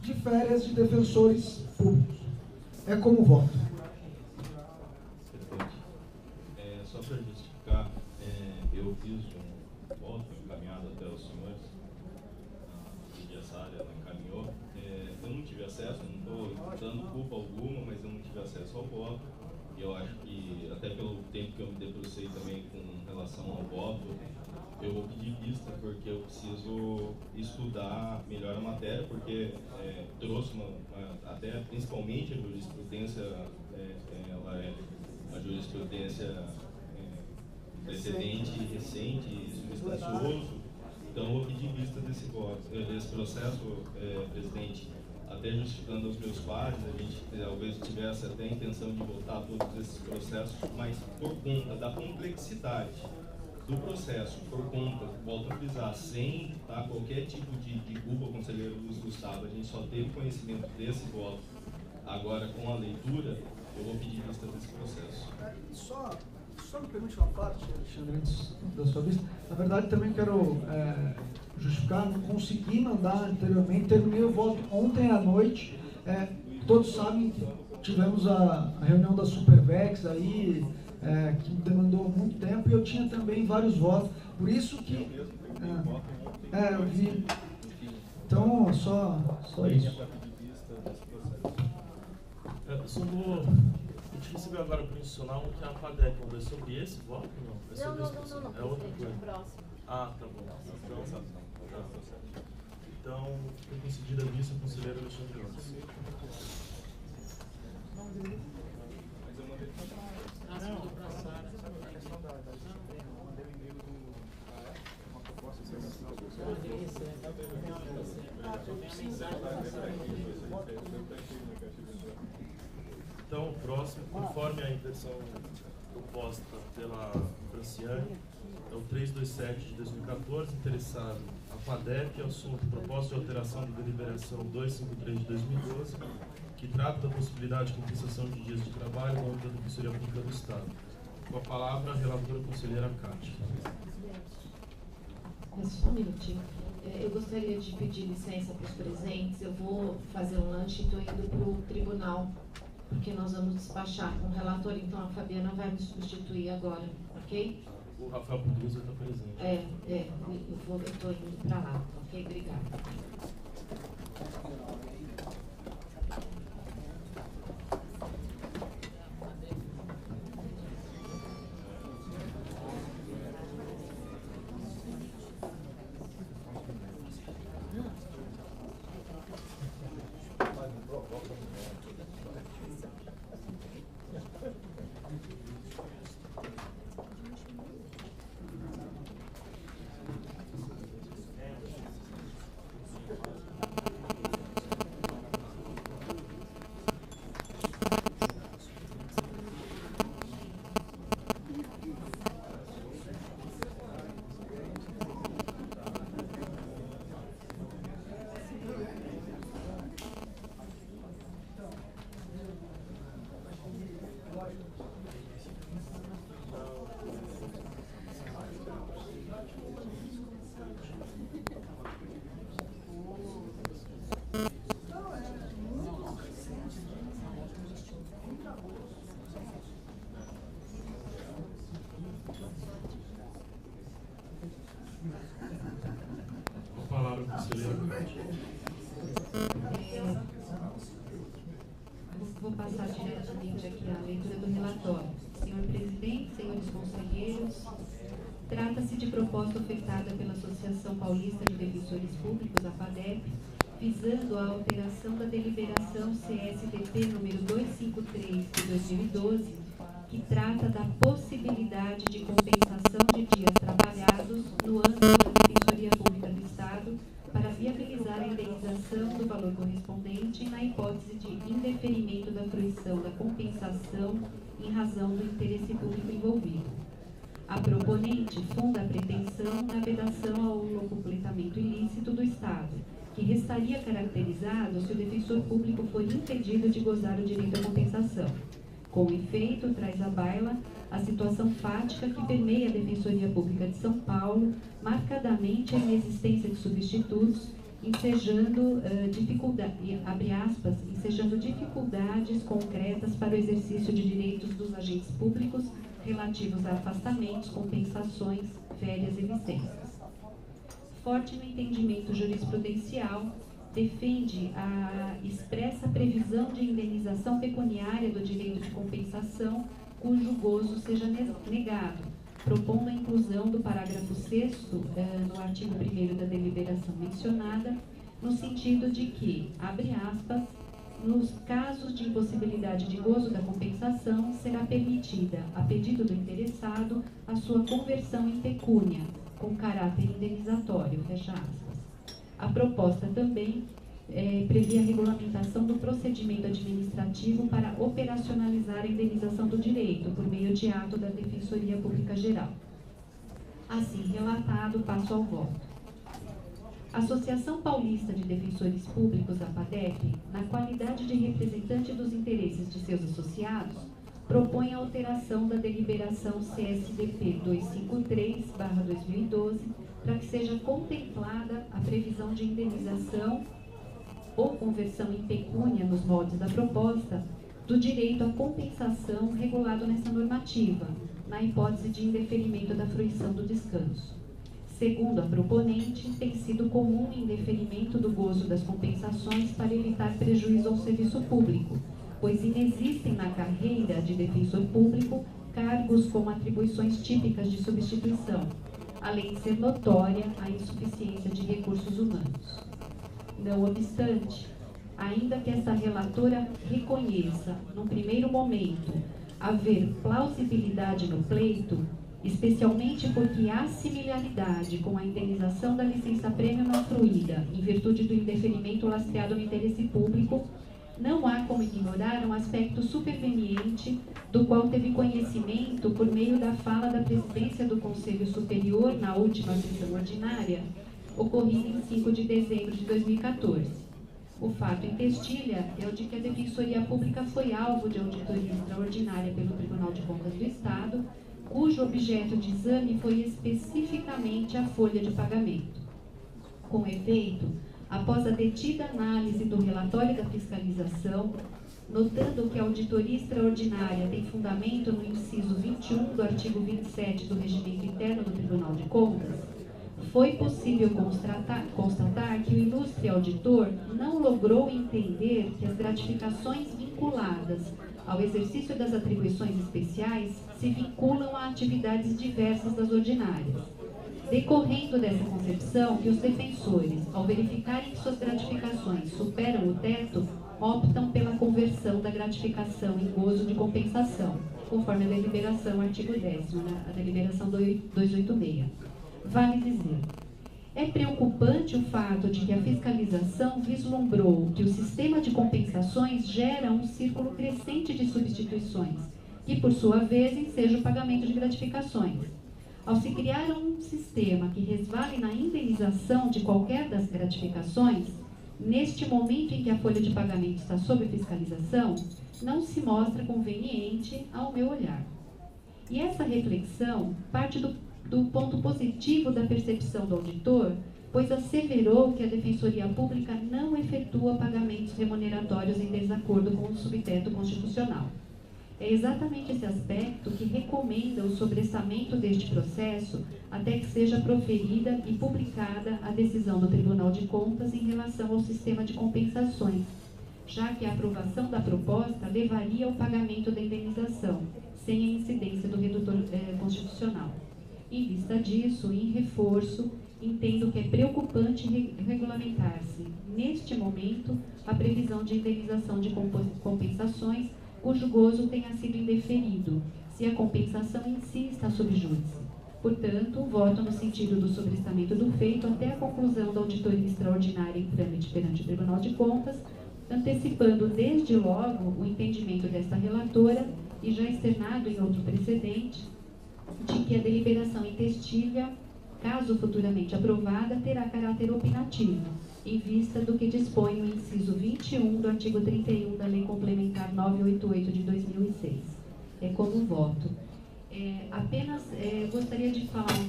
de férias de defensores públicos. É como voto. Só para justificar, eu fiz um voto encaminhado até os senhores, a judiciária ela encaminhou. Eu não tive acesso, não estou dando culpa alguma, mas eu não tive acesso ao voto. E eu acho que, até pelo tempo que eu me debrucei também com relação ao voto, eu vou pedir vista, porque eu preciso estudar melhor a matéria, porque trouxe até principalmente a jurisprudência, ela é uma jurisprudência precedente, recente e substancioso. Então, eu vou pedir vista desse processo, presidente, até justificando os meus pares. A gente talvez tivesse até a intenção de votar todos esses processos, mas por conta da complexidade do processo, por conta, volto a frisar, sem dar qualquer tipo de culpa ao conselheiro Luiz Gustavo, a gente só teve conhecimento desse voto agora com a leitura. Eu vou pedir vista desse processo. Só me permite uma parte, Alexandre, antes da sua vista. Na verdade, também quero justificar, não consegui mandar anteriormente, terminei o voto ontem à noite. Todos sabem que tivemos a reunião da Supervex aí, que demandou muito tempo, e eu tinha também vários votos. Por isso que... eu vi. Então, só isso. A gente recebeu agora para institucional que a FADEC mandou sobre esse voto? Não. É Não. É outra coisa. É o próximo. Ah, tá bom. Então, foi concedida a vista ao conselheiro Alexandre Gomes. Então, o próximo, conforme a inversão proposta pela Franciane, é o 327 de 2014, interessado a FADEP, assunto proposta de alteração da deliberação 253 de 2012, que trata da possibilidade de compensação de dias de trabalho no âmbito da Defensoria Pública do Estado. Com a palavra, a relatora conselheira Cátia. Só um minutinho. Eu gostaria de pedir licença para os presentes. Eu vou fazer um lanche e estou indo para o tribunal, porque nós vamos despachar com o relator, então a Fabiana vai me substituir agora, ok? O Rafael Português vai estar presente. Eu estou indo para lá, ok? Obrigada. Vou passar diretamente aqui a leitura do relatório. Senhor presidente, senhores conselheiros, trata-se de proposta ofertada pela Associação Paulista de Defensores Públicos, a FADEP, visando a alteração da deliberação CSDP número 253 de 2012, que trata da possibilidade de compensação de dias trabalhados no âmbito da Defensoria Pública do Estado para viabilizar a indenização do valor correspondente na hipótese de indeferimento da fruição da compensação em razão do interesse público envolvido. A proponente funda a pretensão na vedação ao locupletamento ilícito do Estado, que restaria caracterizado se o defensor público for impedido de gozar o direito à compensação. Com efeito, traz à baila a situação fática que permeia a Defensoria Pública de São Paulo, marcadamente a inexistência de substitutos ensejando ensejando dificuldades concretas para o exercício de direitos dos agentes públicos relativos a afastamentos, compensações, férias e licenças. Forte no entendimento jurisprudencial, defende a expressa previsão de indenização pecuniária do direito de compensação cujo gozo seja negado, propondo a inclusão do parágrafo 6º no artigo 1º da deliberação mencionada, no sentido de que, abre aspas, nos casos de impossibilidade de gozo da compensação, será permitida, a pedido do interessado, a sua conversão em pecúnia, com caráter indenizatório, fecha aspas. A proposta também previa a regulamentação do procedimento administrativo para operacionalizar a indenização do direito, por meio de ato da Defensoria Pública Geral. Assim relatado, passo ao voto. A Associação Paulista de Defensores Públicos, a APADEP, na qualidade de representante dos interesses de seus associados, propõe a alteração da deliberação CSDP 253/2012 para que seja contemplada a previsão de indenização ou conversão em pecúnia nos moldes da proposta do direito à compensação regulado nessa normativa, na hipótese de indeferimento da fruição do descanso. Segundo a proponente, tem sido comum o indeferimento do gozo das compensações para evitar prejuízo ao serviço público, pois inexistem na carreira de defensor público cargos com atribuições típicas de substituição, além de ser notória a insuficiência de recursos humanos. Não obstante, ainda que esta relatora reconheça, num primeiro momento, haver plausibilidade no pleito, especialmente porque há similaridade com a indenização da licença-prêmio não fruída, em virtude do indeferimento lastreado no interesse público, não há como ignorar um aspecto superveniente do qual teve conhecimento por meio da fala da presidência do Conselho Superior na última sessão ordinária, ocorrida em 5 de dezembro de 2014. O fato em Testilha é o de que a Defensoria Pública foi alvo de auditoria extraordinária pelo Tribunal de Contas do Estado, cujo objeto de exame foi especificamente a folha de pagamento. Com efeito, após a detida análise do relatório da fiscalização, notando que a auditoria extraordinária tem fundamento no inciso 21 do artigo 27 do Regimento Interno do Tribunal de Contas, foi possível constatar que o ilustre auditor não logrou entender que as gratificações vinculadas ao exercício das atribuições especiais se vinculam a atividades diversas das ordinárias. Decorrendo dessa concepção que os defensores, ao verificarem que suas gratificações superam o teto, optam pela conversão da gratificação em gozo de compensação, conforme a deliberação, artigo 10º, a deliberação 286. Vale dizer, é preocupante o fato de que a fiscalização vislumbrou que o sistema de compensações gera um círculo crescente de substituições, que por sua vez enseja o pagamento de gratificações. Ao se criar um sistema que resvale na indenização de qualquer das gratificações, neste momento em que a folha de pagamento está sob fiscalização, não se mostra conveniente ao meu olhar. E essa reflexão parte do ponto positivo da percepção do auditor, pois asseverou que a Defensoria Pública não efetua pagamentos remuneratórios em desacordo com o subteto constitucional. É exatamente esse aspecto que recomenda o sobressamento deste processo até que seja proferida e publicada a decisão do Tribunal de Contas em relação ao sistema de compensações, já que a aprovação da proposta levaria ao pagamento da indenização, sem a incidência do redutor constitucional. Em vista disso, em reforço, entendo que é preocupante regulamentar-se, neste momento, a previsão de indenização de compensações cujo gozo tenha sido indeferido, se a compensação em si está sob júdice. Portanto, voto no sentido do sobrestamento do feito até a conclusão da auditoria extraordinária em trâmite perante o Tribunal de Contas, antecipando desde logo o entendimento desta relatora e já externado em outro precedente, de que a deliberação em Testilha, caso futuramente aprovada, terá caráter opinativo, em vista do que dispõe o inciso 21 do artigo 31 da Lei Complementar 988 de 2006. É como voto. Apenas gostaria de falar,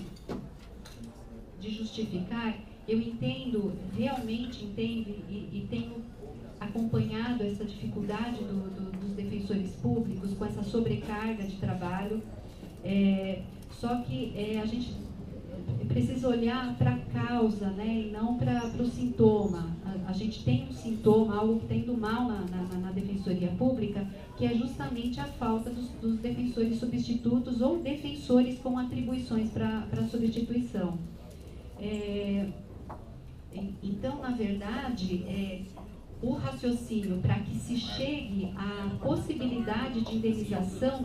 de justificar eu entendo, realmente entendo e tenho acompanhado essa dificuldade dos defensores públicos com essa sobrecarga de trabalho, só que a gente precisa olhar para a causa, né, e não para o sintoma. A gente tem um sintoma, algo que está indo mal na Defensoria Pública, que é justamente a falta dos defensores substitutos ou defensores com atribuições para substituição. Então, na verdade, o raciocínio para que se chegue à possibilidade de indenização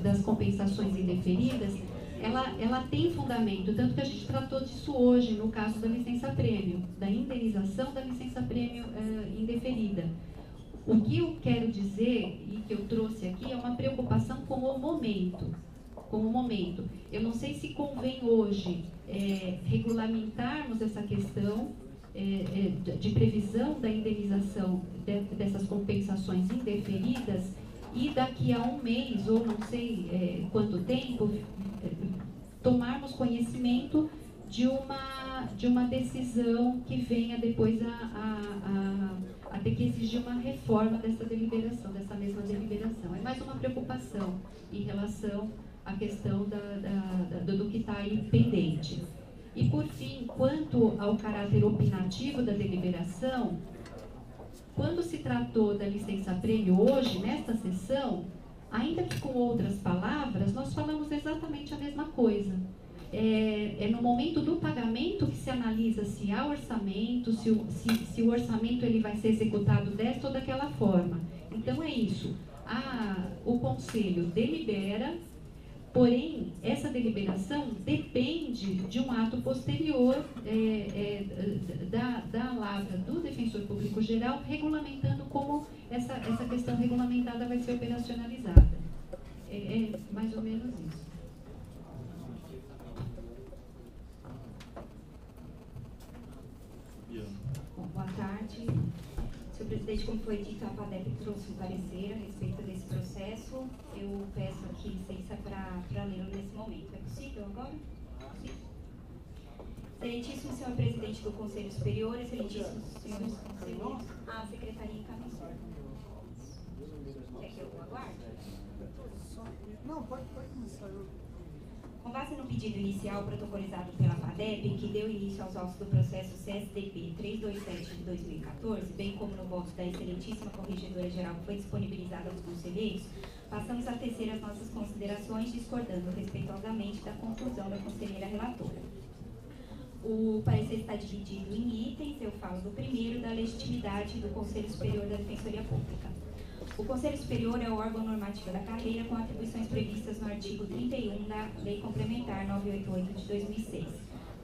das compensações indeferidas, ela tem fundamento, tanto que a gente tratou disso hoje no caso da licença-prêmio, da indenização da licença-prêmio indeferida. O que eu quero dizer, e que eu trouxe aqui, é uma preocupação com o momento. Eu não sei se convém hoje regulamentarmos essa questão de previsão da indenização dessas compensações indeferidas e daqui a um mês, ou não sei quanto tempo, tomarmos conhecimento de uma decisão que venha depois a ter que exigir uma reforma dessa deliberação, dessa mesma deliberação. É mais uma preocupação em relação à questão do que está aí pendente. E, por fim, quanto ao caráter opinativo da deliberação, quando se tratou da licença-prêmio hoje, nesta sessão, ainda que com outras palavras, nós falamos exatamente a mesma coisa. É no momento do pagamento que se analisa se há orçamento, se o orçamento ele vai ser executado desta ou daquela forma. Então é isso. O Conselho delibera, porém, essa deliberação depende de um ato posterior da lavra do Defensor Público Geral, regulamentando como essa questão regulamentada vai ser operacionalizada. É mais ou menos isso. Bom, boa tarde. Senhor presidente, como foi dito, a FADEP trouxe um parecer a respeito desse processo. Eu peço aqui licença para lê-lo nesse momento. É possível agora? Possível. Excelentíssimo senhor presidente do Conselho Superior, excelentíssimos senhores conselheiros, a secretaria encaminhou. Quer que eu aguarde? Não, pode começar. Com base no pedido inicial protocolizado pela FADEP, que deu início aos autos do processo CSDP 327 de 2014, bem como no voto da excelentíssima Corregedora Geral que foi disponibilizada aos conselheiros, passamos a tecer as nossas considerações, discordando respeitosamente da conclusão da conselheira relatora. O parecer está dividido em itens. Eu falo do primeiro, da legitimidade do Conselho Superior da Defensoria Pública. O Conselho Superior é o órgão normativo da carreira com atribuições previstas no artigo 31 da Lei Complementar 988 de 2006.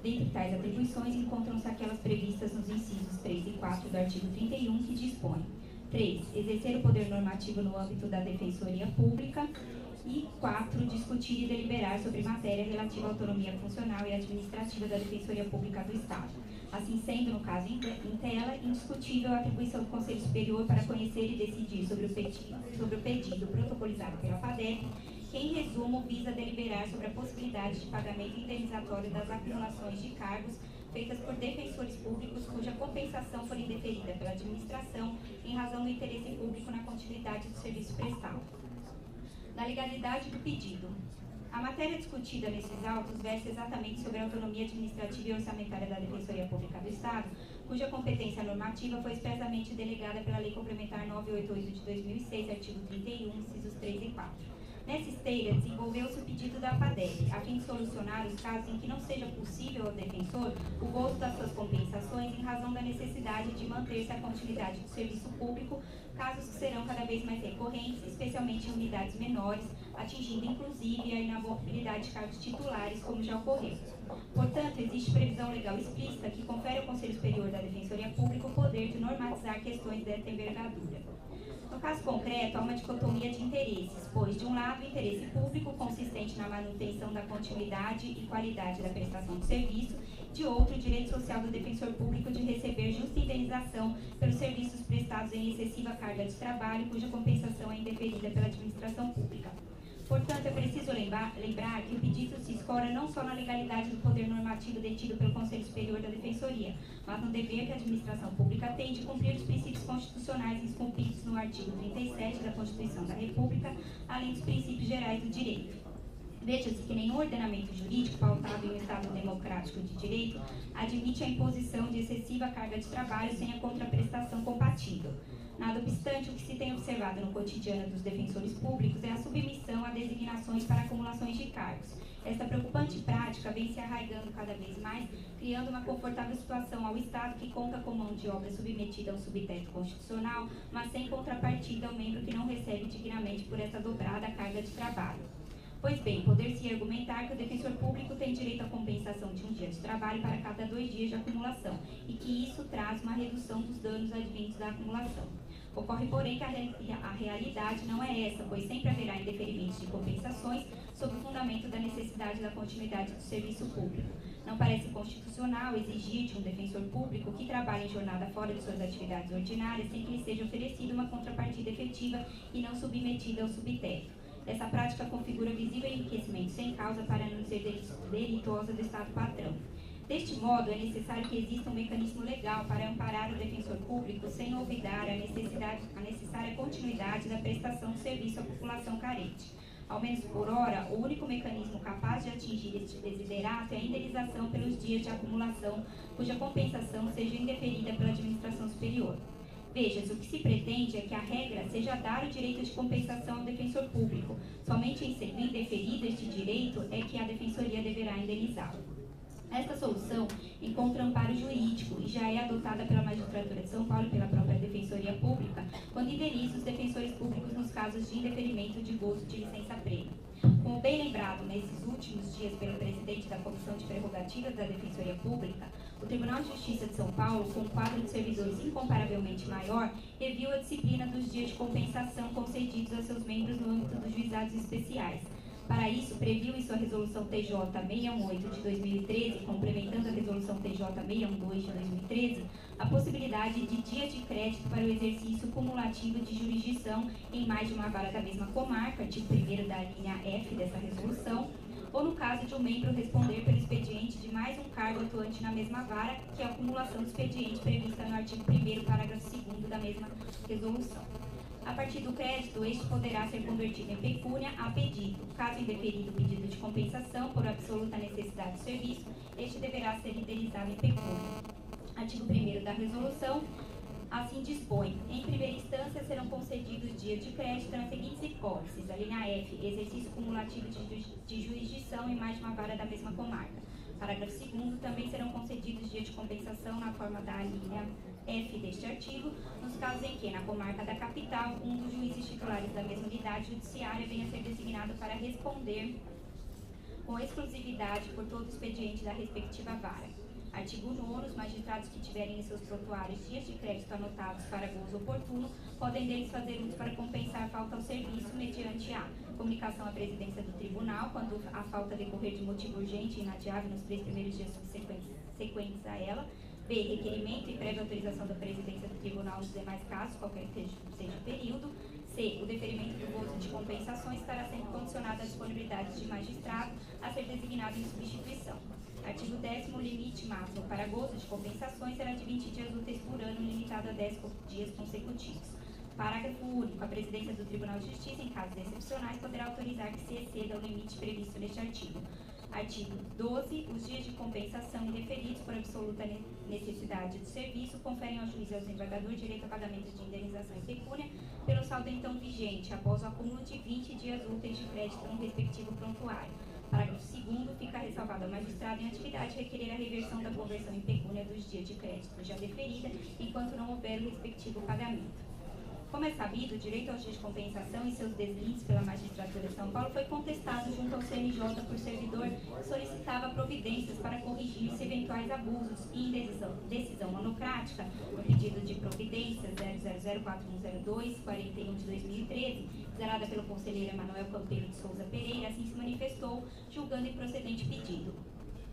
Dentre tais atribuições, encontram-se aquelas previstas nos incisos 3 e 4 do artigo 31, que dispõe: 3. Exercer o poder normativo no âmbito da Defensoria Pública. E 4. Discutir e deliberar sobre matéria relativa à autonomia funcional e administrativa da Defensoria Pública do Estado. Assim sendo, no caso em tela, indiscutível a atribuição do Conselho Superior para conhecer e decidir sobre o pedido protocolizado pela FADEP, que, em resumo, visa deliberar sobre a possibilidade de pagamento indenizatório das acumulações de cargos feitas por defensores públicos cuja compensação for indeferida pela administração em razão do interesse público na continuidade do serviço prestado. Na legalidade do pedido. A matéria discutida nesses autos versa exatamente sobre a autonomia administrativa e orçamentária da Defensoria Pública do Estado, cuja competência normativa foi expressamente delegada pela Lei Complementar 988 de 2006, artigo 31, incisos 3 e 4. Nessa esteira, desenvolveu-se o pedido da FADEP, a fim de solucionar os casos em que não seja possível ao defensor o gozo das suas compensações em razão da necessidade de manter-se a continuidade do serviço público, casos que serão cada vez mais recorrentes, especialmente em unidades menores, atingindo inclusive a inamovibilidade de cargos titulares, como já ocorreu. Portanto, existe previsão legal explícita que confere ao Conselho Superior da Defensoria Pública o poder de normatizar questões desta envergadura. No caso concreto, há uma dicotomia de interesses, pois, de um lado, o interesse público, consistente na manutenção da continuidade e qualidade da prestação de serviço, de outro, o direito social do defensor público de receber justa indenização pelos serviços prestados em excessiva carga de trabalho, cuja compensação é indeferida pela administração pública. Portanto, é preciso lembrar que o pedido se escora não só na legalidade do poder normativo detido pelo Conselho Superior da Defensoria, mas no dever que a administração pública tem de cumprir os princípios constitucionais esculpidos no artigo 37 da Constituição da República, além dos princípios gerais do direito. Veja-se que nenhum ordenamento jurídico pautado em um Estado democrático de direito admite a imposição de excessiva carga de trabalho sem a contraprestação compatível. Nada obstante, o que se tem observado no cotidiano dos defensores públicos é a submissão a designações para acumulações de cargos. Esta preocupante prática vem se arraigando cada vez mais, criando uma confortável situação ao Estado que conta com mão de obra submetida a um subteto constitucional, mas sem contrapartida ao membro que não recebe dignamente por essa dobrada carga de trabalho. Pois bem, poder-se argumentar que o defensor público tem direito à compensação de um dia de trabalho para cada 2 dias de acumulação, e que isso traz uma redução dos danos advindos da acumulação. Ocorre, porém, que a realidade não é essa, pois sempre haverá indeferimentos de compensações sob o fundamento da necessidade da continuidade do serviço público. Não parece constitucional exigir de um defensor público que trabalhe em jornada fora de suas atividades ordinárias sem que lhe seja oferecida uma contrapartida efetiva e não submetida ao subteto. Essa prática configura visível enriquecimento sem causa para não ser delituosa do Estado patrão. Deste modo, é necessário que exista um mecanismo legal para amparar o defensor público sem olvidar a necessária continuidade da prestação de serviço à população carente. Ao menos por hora, o único mecanismo capaz de atingir este desiderato é a indenização pelos dias de acumulação, cuja compensação seja indeferida pela administração superior. Veja-se, o que se pretende é que a regra seja dar o direito de compensação ao defensor público. Somente em sendo indeferido este direito é que a defensoria deverá indenizá-lo. Esta solução encontra amparo jurídico e já é adotada pela Magistratura de São Paulo e pela própria Defensoria Pública, quando indeniza os defensores públicos nos casos de indeferimento de gozo de licença-prêmio. Como bem lembrado nesses últimos dias pelo presidente da Comissão de Prerrogativas da Defensoria Pública, o Tribunal de Justiça de São Paulo, com um quadro de servidores incomparavelmente maior, reviu a disciplina dos dias de compensação concedidos a seus membros no âmbito dos juizados especiais. Para isso, previu em sua resolução TJ 618 de 2013, complementando a resolução TJ 612 de 2013, a possibilidade de dia de crédito para o exercício cumulativo de jurisdição em mais de uma vara da mesma comarca, artigo 1º da linha F dessa resolução, ou no caso de um membro responder pelo expediente de mais um cargo atuante na mesma vara, que é a acumulação do expediente prevista no artigo 1º, parágrafo 2º da mesma resolução. A partir do crédito, este poderá ser convertido em pecúnia a pedido. Caso indeferido o pedido de compensação por absoluta necessidade do serviço, este deverá ser indenizado em pecúnia. Artigo 1º da resolução assim dispõe. Em primeira instância, serão concedidos dias de crédito nas seguintes hipóteses. A linha F, exercício cumulativo de jurisdição em mais de uma vara da mesma comarca. Parágrafo 2º, também serão concedidos dias de compensação na forma da linha F deste artigo, nos casos em que, na comarca da capital, um dos juízes titulares da mesma unidade judiciária venha a ser designado para responder com exclusividade por todo o expediente da respectiva vara. Artigo 9º, os magistrados que tiverem em seus prontuários dias de crédito anotados para gozo oportuno, podem deles fazer uso para compensar a falta ao serviço mediante a comunicação à presidência do tribunal, quando a falta decorrer de motivo urgente e inadiável nos 3 primeiros dias subsequentes a ela. B. Requerimento e prévia autorização da presidência do tribunal nos demais casos, qualquer que seja o período. C. O deferimento do gozo de compensações estará sempre condicionado à disponibilidade de magistrado a ser designado em substituição. Artigo 10º, o limite máximo para gozo de compensações será de 20 dias úteis por ano, limitado a 10 dias consecutivos. Parágrafo único. A presidência do Tribunal de Justiça, em casos excepcionais, poderá autorizar que se exceda o limite previsto neste artigo. Artigo 12. Os dias de compensação indeferidos por absoluta necessidade do serviço conferem ao juiz e ao desembargador direito a pagamento de indenização em pecúnia pelo saldo então vigente, após o acúmulo de 20 dias úteis de crédito no respectivo prontuário. Parágrafo 2º. Fica ressalvado ao magistrado em atividade requerer a reversão da conversão em pecúnia dos dias de crédito já deferida, enquanto não houver o respectivo pagamento. Como é sabido, o direito aos dias de compensação e seus deslindes pela Magistratura de São Paulo foi contestado junto ao CNJ por servidor que solicitava providências para corrigir-se eventuais abusos e em decisão monocrática, no pedido de providências 0004102-41 de 2013, zerada pelo conselheiro Emanuel Campeiro de Souza Pereira, assim se manifestou, julgando improcedente pedido.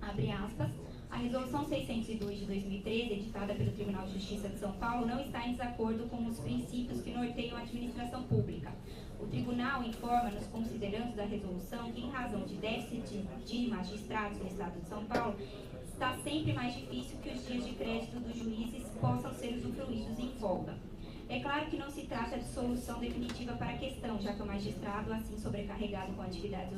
Abre aspas. A Resolução 602 de 2013, editada pelo Tribunal de Justiça de São Paulo, não está em desacordo com os princípios que norteiam a administração pública. O Tribunal informa nos considerandos da resolução que, em razão de déficit de magistrados no Estado de São Paulo, está sempre mais difícil que os dias de crédito dos juízes possam ser usufruídos em folga. É claro que não se trata de solução definitiva para a questão, já que o magistrado, assim sobrecarregado com atividades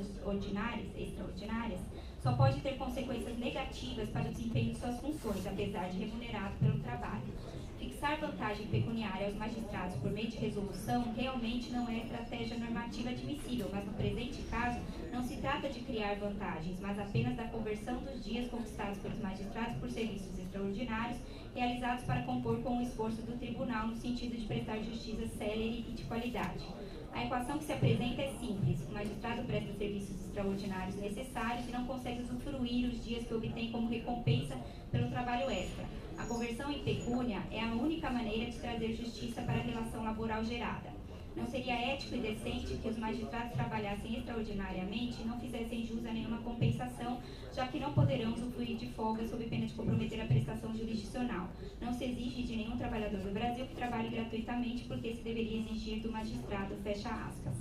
extraordinárias, só pode ter consequências negativas para o desempenho de suas funções, apesar de remunerado pelo trabalho. Fixar vantagem pecuniária aos magistrados por meio de resolução realmente não é estratégia normativa admissível, mas no presente caso não se trata de criar vantagens, mas apenas da conversão dos dias conquistados pelos magistrados por serviços extraordinários realizados para compor com o esforço do tribunal no sentido de prestar justiça célere e de qualidade. A equação que se apresenta é simples. O magistrado presta serviços extraordinários necessários e não consegue usufruir os dias que obtém como recompensa pelo trabalho extra. A conversão em pecúnia é a única maneira de trazer justiça para a relação laboral gerada. Não seria ético e decente que os magistrados trabalhassem extraordinariamente e não fizessem jus a nenhuma compensação, já que não poderão usufruir de folga sob pena de comprometer a prestação jurisdicional. Não se exige de nenhum trabalhador do Brasil que trabalhe gratuitamente, porque se deveria exigir do magistrado, fecha aspas.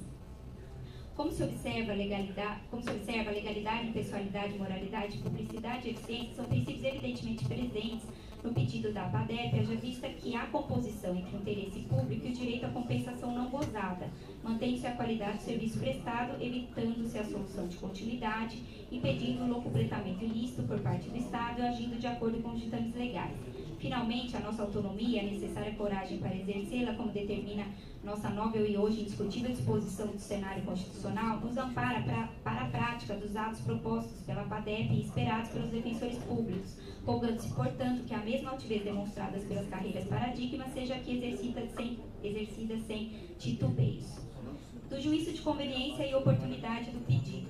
Como se observa, legalidade, impessoalidade, moralidade, publicidade e eficiência são princípios evidentemente presentes no pedido da APADEP, haja vista que há composição entre o interesse público e o direito à compensação não gozada, mantendo-se a qualidade do serviço prestado, evitando-se a solução de continuidade, impedindo o locupletamento ilícito por parte do Estado e agindo de acordo com os ditames legais. Finalmente, a nossa autonomia, a necessária coragem para exercê-la, como determina nossa novel e hoje indiscutível disposição do cenário constitucional, nos ampara para a prática dos atos propostos pela APADEP e esperados pelos defensores públicos, rogando-se, portanto, que a mesma altivez demonstrada pelas carreiras paradigmas seja aqui exercida sem titubeios. Do juízo de conveniência e oportunidade do pedido.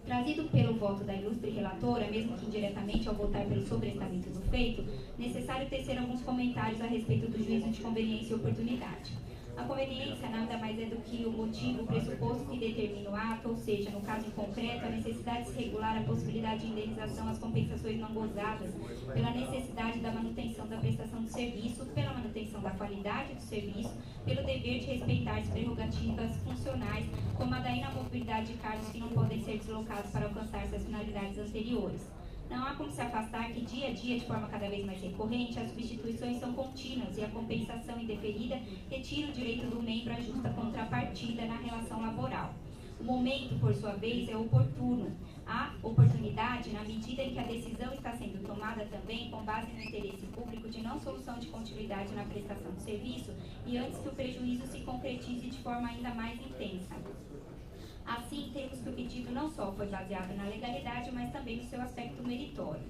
Trazido pelo voto da ilustre relatora, mesmo que indiretamente ao votar pelo sobrestamento do feito, necessário tecer alguns comentários a respeito do juízo de conveniência e oportunidade. A conveniência nada mais é do que o motivo, o pressuposto que determina o ato, ou seja, no caso em concreto, a necessidade de se regular a possibilidade de indenização às compensações não gozadas pela necessidade da manutenção da prestação do serviço, pela manutenção da qualidade do serviço, pelo dever de respeitar as prerrogativas funcionais, como a da inamovibilidade de cargos que não podem ser deslocados para alcançar suas finalidades anteriores. Não há como se afastar que dia a dia, de forma cada vez mais recorrente, as substituições são contínuas e a compensação indeferida retira o direito do membro à justa contrapartida na relação laboral. O momento, por sua vez, é oportuno. Há oportunidade na medida em que a decisão está sendo tomada também com base no interesse público de não solução de continuidade na prestação do serviço e antes que o prejuízo se concretize de forma ainda mais intensa. Assim, temos que o pedido não só foi baseado na legalidade, mas também no seu aspecto meritório.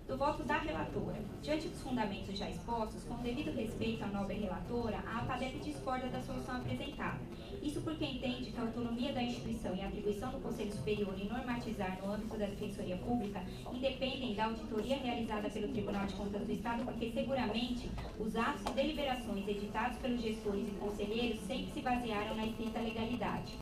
Do voto da relatora. Diante dos fundamentos já expostos, com devido respeito à nobre relatora, a APADEP discorda da solução apresentada. Isso porque entende que a autonomia da instituição e a atribuição do Conselho Superior em normatizar no âmbito da Defensoria Pública independem da auditoria realizada pelo Tribunal de Contas do Estado, porque seguramente os atos e deliberações editados pelos gestores e conselheiros sempre se basearam na estrita legalidade.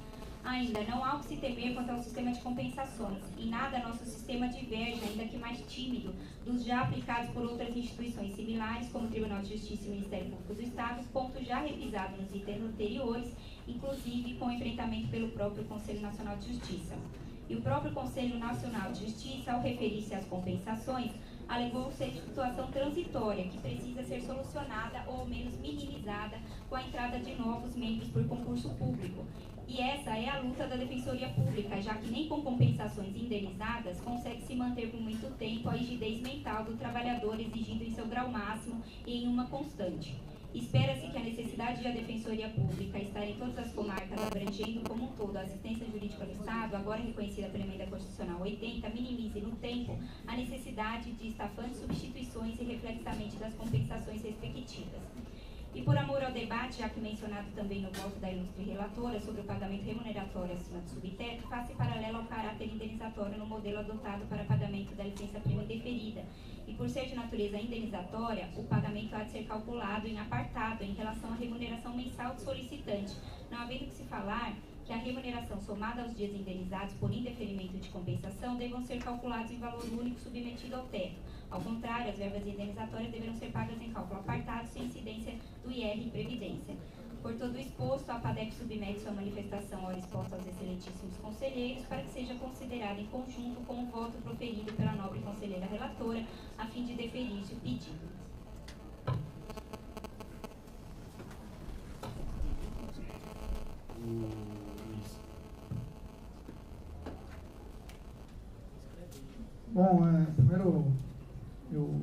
Ainda não há o que se temer quanto ao sistema de compensações. Em nada nosso sistema diverge, ainda que mais tímido, dos já aplicados por outras instituições similares, como o Tribunal de Justiça e o Ministério Público do Estado, ponto já revisado nos itens anteriores, inclusive com enfrentamento pelo próprio Conselho Nacional de Justiça. E o próprio Conselho Nacional de Justiça, ao referir-se às compensações, alegou ser de situação transitória, que precisa ser solucionada ou ao menos minimizada com a entrada de novos membros por concurso público. E essa é a luta da Defensoria Pública, já que nem com compensações indenizadas consegue se manter por muito tempo a rigidez mental do trabalhador exigindo em seu grau máximo e em uma constante. Espera-se que a necessidade da Defensoria Pública estar em todas as comarcas, abrangendo como um todo a assistência jurídica do Estado, agora reconhecida pela Emenda Constitucional 80, minimize no tempo a necessidade de estafantes substituições e reflexamente das compensações respectivas. E por amor ao debate, já que mencionado também no voto da ilustre relatora sobre o pagamento remuneratório acima do subteto, face paralelo ao caráter indenizatório no modelo adotado para pagamento da licença-prima indeferida. E por ser de natureza indenizatória, o pagamento há de ser calculado em apartado em relação à remuneração mensal do solicitante, não havendo que se falar que a remuneração somada aos dias indenizados por indeferimento de compensação devam ser calculados em valor único submetido ao teto. Ao contrário, as verbas indenizatórias deverão ser pagas em cálculo apartado sem incidência do IR e Previdência. Por todo o exposto, a FADEP submete sua manifestação ao exposto aos excelentíssimos conselheiros para que seja considerada em conjunto com o voto proferido pela nobre conselheira relatora, a fim de deferir-se o pedido. Bom, primeiro eu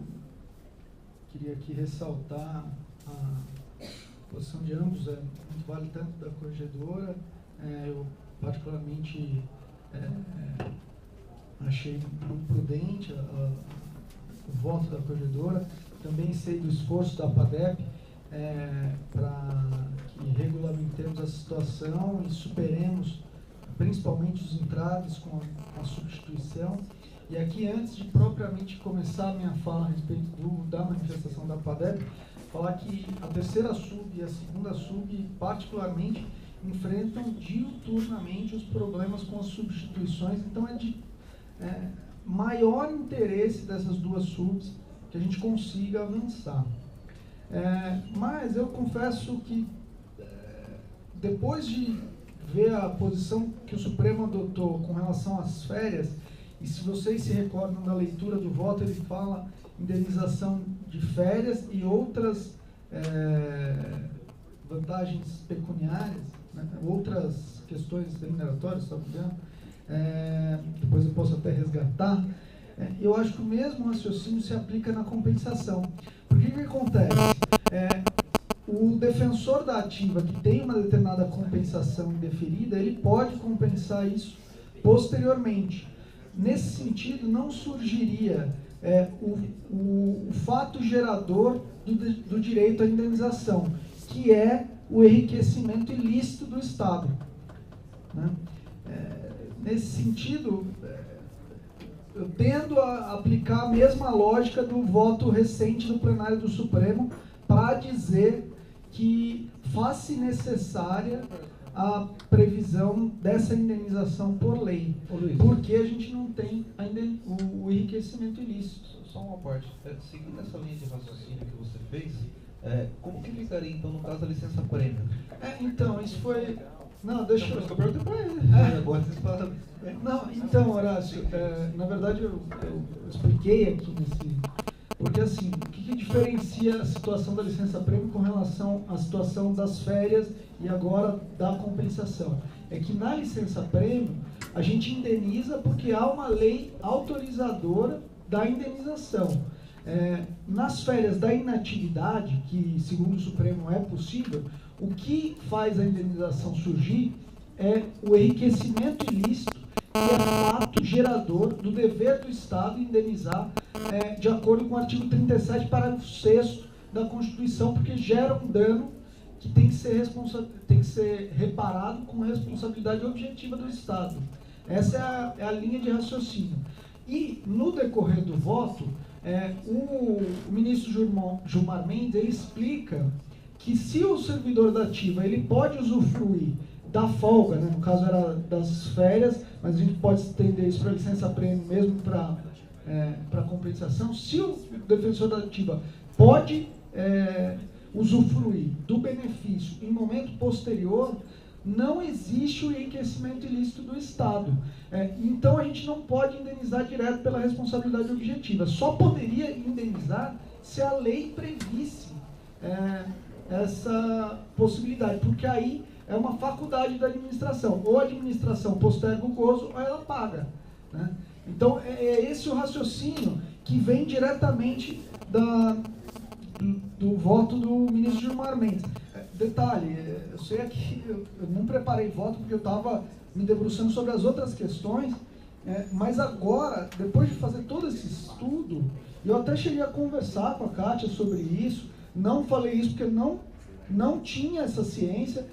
queria aqui ressaltar a posição de ambos, muito vale tanto da corregedora, eu particularmente achei muito prudente o voto da corregedora, também sei do esforço da FADEP para que regulamentemos a situação e superemos principalmente os entraves com a substituição. E aqui, antes de propriamente começar a minha fala a respeito da manifestação da FADEP, falar que a terceira sub e a segunda sub, particularmente, enfrentam diuturnamente os problemas com as substituições, então é de maior interesse dessas duas subs que a gente consiga avançar. Mas eu confesso que, depois de ver a posição que o Supremo adotou com relação às férias, e se vocês se recordam da leitura do voto, ele fala indenização de férias e outras vantagens pecuniárias, né, outras questões remuneratórias, se não me engano, depois eu posso até resgatar. Eu acho que o mesmo raciocínio se aplica na compensação. Porque o que acontece? O defensor da ativa que tem uma determinada compensação indeferida, ele pode compensar isso posteriormente. Nesse sentido, não surgiria o fato gerador do direito à indenização, que é o enriquecimento ilícito do Estado. Né? Nesse sentido, eu tendo a aplicar a mesma lógica do voto recente do plenário do Supremo para dizer que faz-se necessária a previsão dessa indenização por lei, porque a gente não tem ainda o enriquecimento ilícito. Só uma parte, seguindo essa linha de raciocínio que você fez, como que ficaria então no caso da licença prêmio? Então, isso foi... Não, deixa eu perguntar para ele. Agora vocês falam. Não, então, Horácio, na verdade eu expliquei aqui nesse... Porque assim, o que diferencia a situação da licença prêmio com relação à situação das férias e agora da compensação? É que na licença prêmio a gente indeniza porque há uma lei autorizadora da indenização. Nas férias da inatividade, que segundo o Supremo é possível, o que faz a indenização surgir é o enriquecimento ilícito, que é fato gerador do dever do Estado indenizar de acordo com o artigo 37, parágrafo 6º da Constituição, porque gera um dano que tem que ser reparado com responsabilidade objetiva do Estado. Essa é a linha de raciocínio. E, no decorrer do voto, o ministro Gilmar Mendes ele explica que se o servidor da ativa ele pode usufruir da folga, né, no caso era das férias, mas a gente pode estender isso para licença prêmio mesmo para compensação, se o defensor da ativa pode usufruir do benefício em momento posterior, não existe o enriquecimento ilícito do Estado. Então a gente não pode indenizar direto pela responsabilidade objetiva. Só poderia indenizar se a lei previsse essa possibilidade, porque aí é uma faculdade da administração. Ou a administração posterga o gozo ou ela paga. Né? Então é esse o raciocínio que vem diretamente do voto do ministro Gilmar Mendes. Detalhe, eu sei que eu não preparei voto porque eu estava me debruçando sobre as outras questões, mas agora, depois de fazer todo esse estudo, eu até cheguei a conversar com a Kátia sobre isso, não falei isso porque não tinha essa ciência,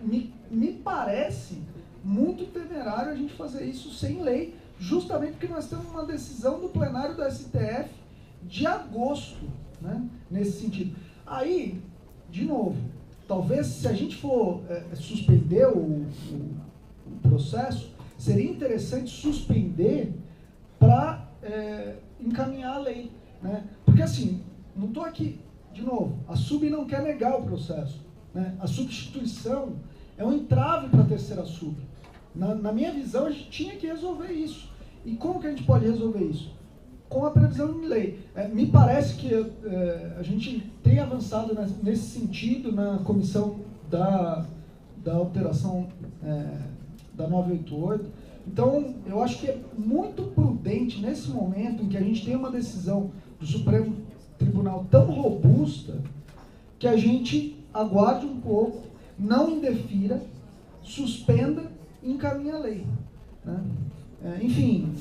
me parece muito temerário a gente fazer isso sem lei, justamente porque nós temos uma decisão do plenário do STF de agosto, né, nesse sentido. Aí, de novo, talvez se a gente for suspender o processo, seria interessante suspender para encaminhar a lei. Né? Porque assim, não estou aqui de novo, a sub não quer negar o processo, né? A substituição é um entrave para a terceira sub. Na minha visão, a gente tinha que resolver isso. E como que a gente pode resolver isso? Com a previsão de lei. Me parece que a gente tem avançado nesse sentido na comissão da alteração da 988. Então, eu acho que é muito prudente, nesse momento em que a gente tem uma decisão do Supremo Tribunal tão robusta, que a gente aguarde um pouco, não indefira, suspenda e encaminhe a lei, né? Enfim,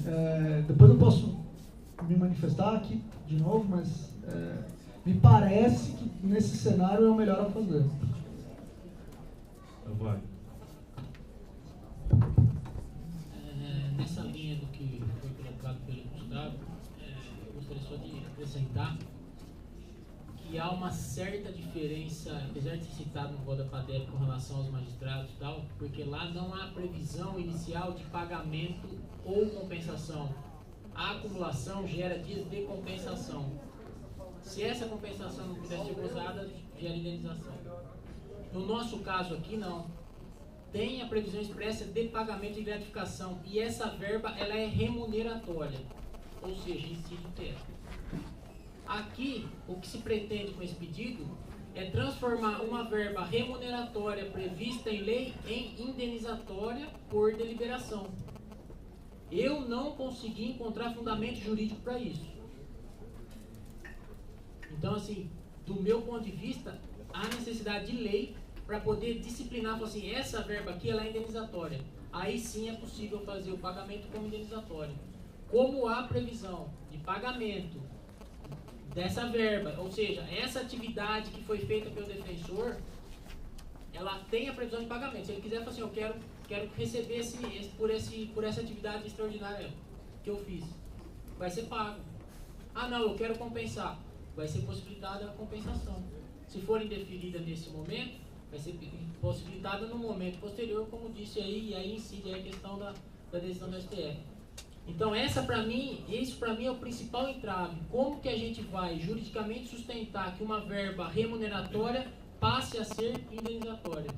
depois eu posso me manifestar aqui de novo, mas me parece que nesse cenário é o melhor a fazer. Vai. Nessa linha do que foi colocado pelo Gustavo, eu gostaria só de acrescentar que há uma certa diferença, apesar de ser citado no voto da FADEP com relação aos magistrados e tal, porque lá não há previsão inicial de pagamento ou compensação. A acumulação gera dias de compensação. Se essa compensação não puder ser gozada, gera indenização. No nosso caso aqui, não. Tem a previsão expressa de pagamento e gratificação. E essa verba, ela é remuneratória. Ou seja, incide o teto. Aqui, o que se pretende com esse pedido é transformar uma verba remuneratória prevista em lei em indenizatória por deliberação. Eu não consegui encontrar fundamento jurídico para isso. Então, assim, do meu ponto de vista, há necessidade de lei para poder disciplinar, falar assim, essa verba aqui ela é indenizatória. Aí sim é possível fazer o pagamento como indenizatório. Como há previsão de pagamento dessa verba, ou seja, essa atividade que foi feita pelo defensor, ela tem a previsão de pagamento. Se ele quiser falar assim, eu quero receber por essa atividade extraordinária que eu fiz, vai ser pago. Ah não, eu quero compensar, vai ser possibilitada a compensação. Se for indeferida nesse momento, vai ser possibilitada no momento posterior, como disse aí, e aí incide a questão da decisão do STF. Então isso para mim é o principal entrave. Como que a gente vai juridicamente sustentar que uma verba remuneratória passe a ser indenizatória?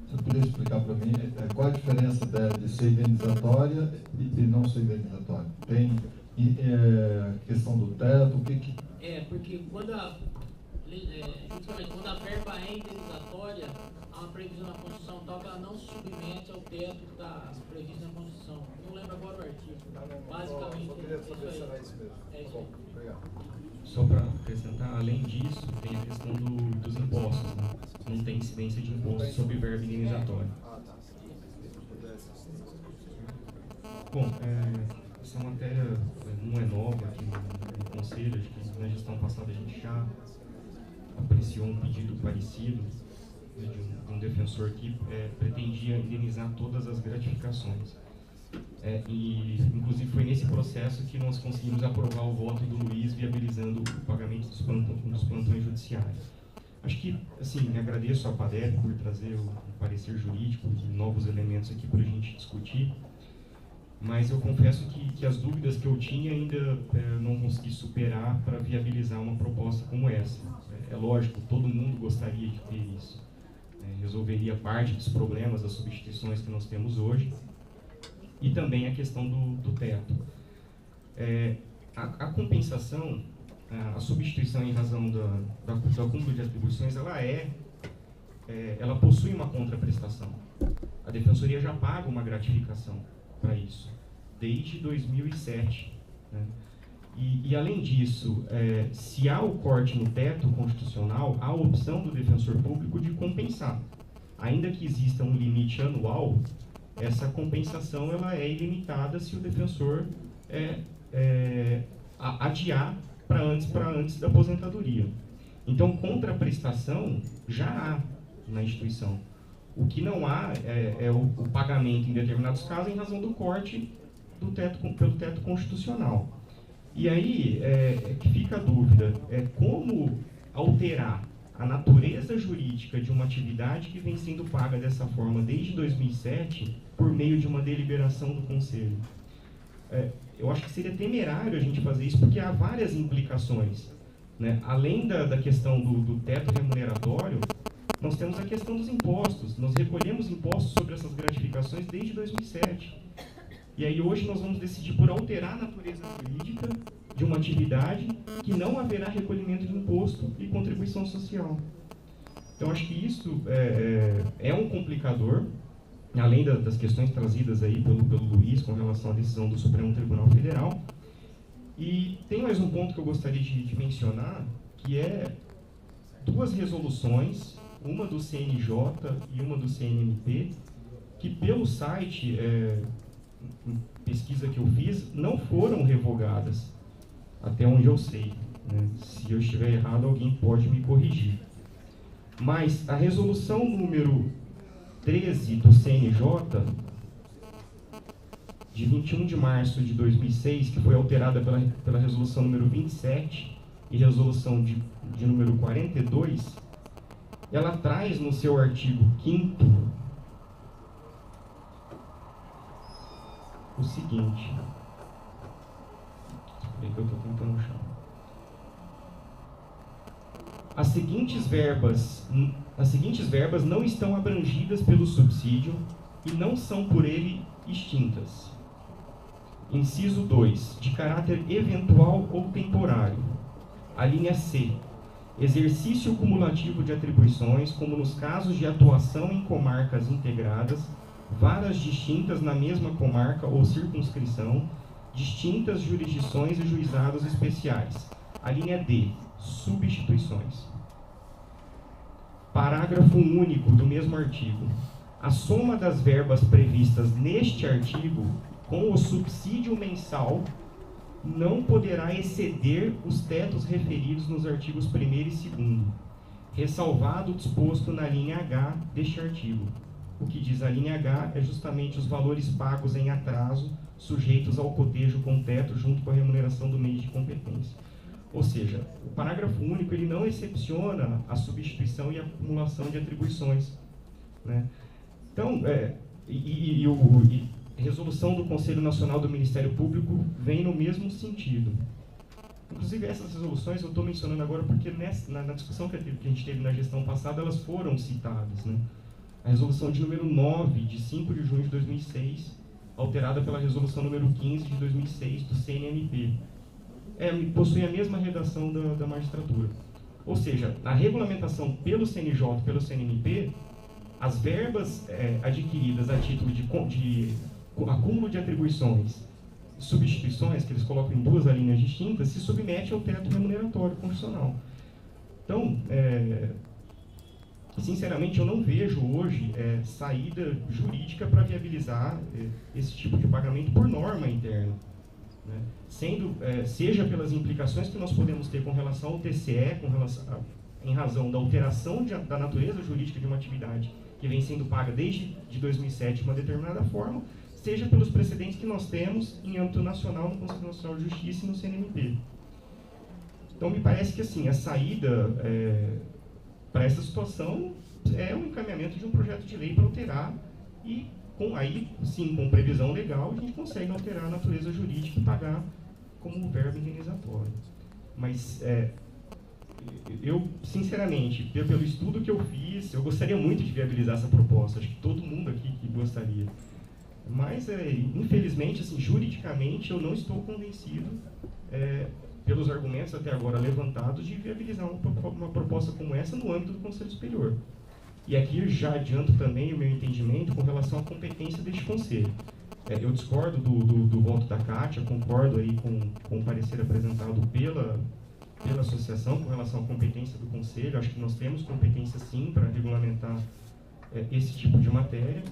Você poderia explicar para mim qual a diferença de ser indenizatória e de não ser indenizatória? Tem questão do teto, o que... Porque quando a verba é indenizatória, há uma previsão na Constituição tal que ela não se submete ao teto que está previsto na Constituição. Não lembro agora o artigo. Basicamente, é isso. Só para acrescentar, além disso, tem a questão dos impostos, né? Não tem incidência de imposto sobre verba indenizatória. Bom, essa matéria não é nova aqui no Conselho, acho que na gestão passada a gente já apreciou um pedido parecido, né, de um defensor que pretendia indenizar todas as gratificações. E inclusive foi nesse processo que nós conseguimos aprovar o voto do Luiz viabilizando o pagamento dos plantões judiciários. Acho que, assim, agradeço à FADEP por trazer o parecer jurídico e novos elementos aqui para a gente discutir, mas eu confesso que as dúvidas que eu tinha ainda não consegui superar para viabilizar uma proposta como essa. É lógico, todo mundo gostaria de ter isso. Resolveria parte dos problemas das substituições que nós temos hoje, e também a questão do teto. A compensação, a substituição em razão do acúmulo de atribuições, ela possui uma contraprestação. A Defensoria já paga uma gratificação para isso, desde 2007. Né? E além disso, se há o corte no teto constitucional, há a opção do defensor público de compensar. Ainda que exista um limite anual, essa compensação ela é ilimitada se o defensor adiar para antes da aposentadoria. Então, contraprestação já há na instituição. O que não há é o pagamento em determinados casos em razão do corte pelo teto constitucional. E aí que fica a dúvida, como alterar a natureza jurídica de uma atividade que vem sendo paga dessa forma desde 2007 por meio de uma deliberação do Conselho. eu acho que seria temerário a gente fazer isso, porque há várias implicações, né? Além da questão do teto remuneratório, nós temos a questão dos impostos. Nós recolhemos impostos sobre essas gratificações desde 2007. E aí hoje nós vamos decidir por alterar a natureza jurídica de uma atividade que não haverá recolhimento de imposto e contribuição social. Então acho que isso é um complicador, além das questões trazidas aí pelo Luiz com relação à decisão do Supremo Tribunal Federal. E tem mais um ponto que eu gostaria de mencionar, que é 2 resoluções, uma do CNJ e uma do CNMP, que pelo site, pesquisa que eu fiz, não foram revogadas, até onde eu sei, né? Se eu estiver errado, alguém pode me corrigir. Mas a resolução número 13 do CNJ, de 21 de março de 2006, que foi alterada pela resolução número 27 e resolução de número 42, ela traz no seu artigo 5º o seguinte. Espera que eu estou tentando achar. As seguintes verbas não estão abrangidas pelo subsídio e não são por ele extintas. Inciso 2. De caráter eventual ou temporário. A linha C. Exercício cumulativo de atribuições, como nos casos de atuação em comarcas integradas, varas distintas na mesma comarca ou circunscrição, distintas jurisdições e juizados especiais. A linha D. Substituições. Parágrafo único do mesmo artigo. A soma das verbas previstas neste artigo com o subsídio mensal não poderá exceder os tetos referidos nos artigos 1º e 2º, ressalvado o disposto na linha H deste artigo. O que diz a linha H é justamente os valores pagos em atraso, sujeitos ao cotejo com teto junto com a remuneração do meio de competência. Ou seja, o parágrafo único ele não excepciona a substituição e a acumulação de atribuições, né? Então, a resolução do Conselho Nacional do Ministério Público vem no mesmo sentido. Inclusive, essas resoluções eu estou mencionando agora porque na discussão que a gente teve na gestão passada, elas foram citadas, né? A resolução de número 9, de 5 de junho de 2006, alterada pela resolução número 15 de 2006 do CNMP. Possui a mesma redação da magistratura. Ou seja, a regulamentação pelo CNJ e pelo CNMP, as verbas adquiridas a título de acúmulo de atribuições e substituições, que eles colocam em 2 alíneas distintas, se submete ao teto remuneratório constitucional. Então, sinceramente, eu não vejo hoje saída jurídica para viabilizar esse tipo de pagamento por norma interna, né? Seja pelas implicações que nós podemos ter com relação ao TCE, em razão da alteração da natureza jurídica de uma atividade que vem sendo paga desde 2007 de uma determinada forma, seja pelos precedentes que nós temos em âmbito nacional, no Conselho Nacional de Justiça e no CNMP. Então, me parece que assim, a saída para essa situação é um encaminhamento de um projeto de lei para alterar e, com previsão legal, a gente consegue alterar a natureza jurídica e pagar como verbo indenizatório. Mas, eu, sinceramente, pelo estudo que eu fiz, eu gostaria muito de viabilizar essa proposta, acho que todo mundo aqui que gostaria. Mas, infelizmente, assim, juridicamente, eu não estou convencido, pelos argumentos até agora levantados, de viabilizar uma proposta como essa no âmbito do Conselho Superior. E aqui já adianto também o meu entendimento com relação à competência deste Conselho. Eu discordo do voto da Kátia, concordo aí com o parecer apresentado pela associação com relação à competência do Conselho. Acho que nós temos competência sim para regulamentar esse tipo de matéria.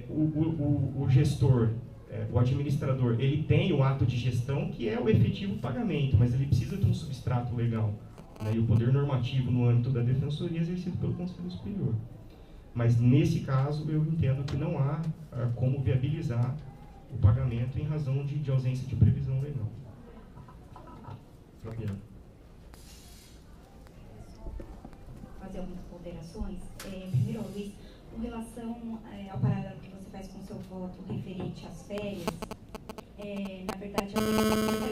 O gestor, o administrador, ele tem o ato de gestão que é o efetivo pagamento, mas ele precisa de um substrato legal, né? E o poder normativo no âmbito da defensoria é exercido pelo Conselho Superior. Mas nesse caso eu entendo que não há como viabilizar o pagamento em razão de ausência de previsão legal. Fabiano. Fazer algumas ponderações. Primeiro, Luiz, com relação ao paralelo que você faz com o seu voto referente às férias, na verdade,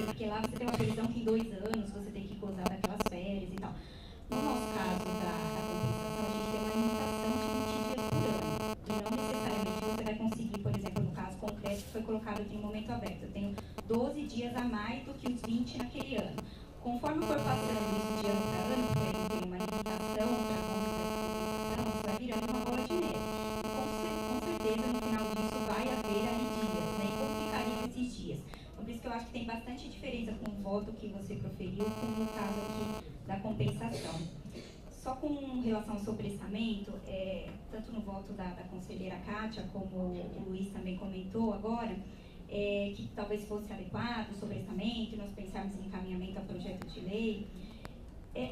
porque lá você tem uma previsão que em 2 anos você tem que gozar daquelas férias e tal. No nosso caso da compensação, a gente tem uma limitação de 20 dias por ano. E não necessariamente você vai conseguir, por exemplo, no caso concreto que foi colocado aqui no momento aberto, eu tenho 12 dias a mais do que os 20 naquele ano. Conforme for passando isso de ano para ano, porque aí tem uma limitação para a compensação, isso vai virando uma bola de neve. Com certeza, no final disso, vai haver aí dias, né? E como ficariam esses dias? Por isso que eu acho que tem bastante diferença com o voto que você proferiu, com no caso aqui da compensação. Só com relação ao sobrestamento, tanto no voto da conselheira Kátia, como o Luiz também comentou agora, que talvez fosse adequado o sobrestamento, e nós pensarmos em encaminhamento a projeto de lei.